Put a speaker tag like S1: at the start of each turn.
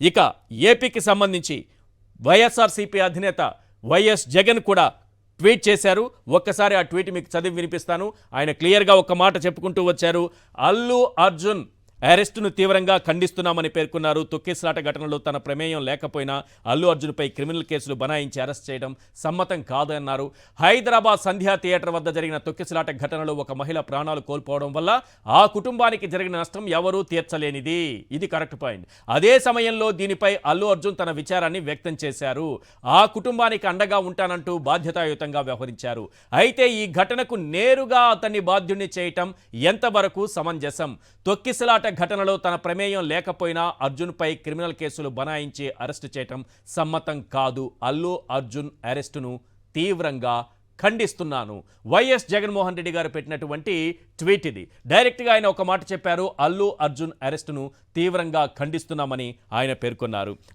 S1: ఇక ఏపీకి సంబంధించి వైఎస్ఆర్సీపీ అధినేత వైఎస్ జగన్ కూడా ట్వీట్ చేశారు. ఒక్కసారి ఆ ట్వీట్ మీకు చదివి వినిపిస్తాను. ఆయన క్లియర్గా ఒక మాట చెప్పుకుంటూ వచ్చారు. అల్లు అర్జున్ అరెస్టును తీవ్రంగా ఖండిస్తున్నామని పేర్కొన్నారు. తొక్కిసలాట ఘటనలో తన ప్రమేయం లేకపోయినా అల్లు అర్జున్పై క్రిమినల్ కేసులు బనాయించి అరెస్ట్ చేయడం సమ్మతం కాదన్నారు. హైదరాబాద్ సంధ్యా థియేటర్ వద్ద జరిగిన తొక్కిసలాట ఘటనలో ఒక మహిళ ప్రాణాలు కోల్పోవడం వల్ల ఆ కుటుంబానికి జరిగిన నష్టం ఎవరూ తీర్చలేనిది. ఇది కరెక్ట్ పాయింట్. అదే సమయంలో దీనిపై అల్లు అర్జున్ తన విచారాన్ని వ్యక్తం చేశారు. ఆ కుటుంబానికి అండగా ఉంటానంటూ బాధ్యతాయుతంగా వ్యవహరించారు. అయితే ఈ ఘటనకు నేరుగా అతన్ని బాధ్యుణ్ణి చేయటం ఎంతవరకు సమంజసం? తొక్కిసలాట ఘటనలో తన ప్రమేయం లేకపోయినా అర్జున్పై క్రిమినల్ కేసులు బనాయించి అరెస్టు చేయటం సమ్మతం కాదు. అల్లు అర్జున్ అరెస్టును తీవ్రంగా ఖండిస్తున్నాను. వైఎస్ జగన్మోహన్ రెడ్డి గారు పెట్టినటువంటి ట్వీట్ ఇది. డైరెక్ట్గా ఆయన ఒక మాట చెప్పారు. అల్లు అర్జున్ అరెస్టును తీవ్రంగా ఖండిస్తున్నామని ఆయన పేర్కొన్నారు.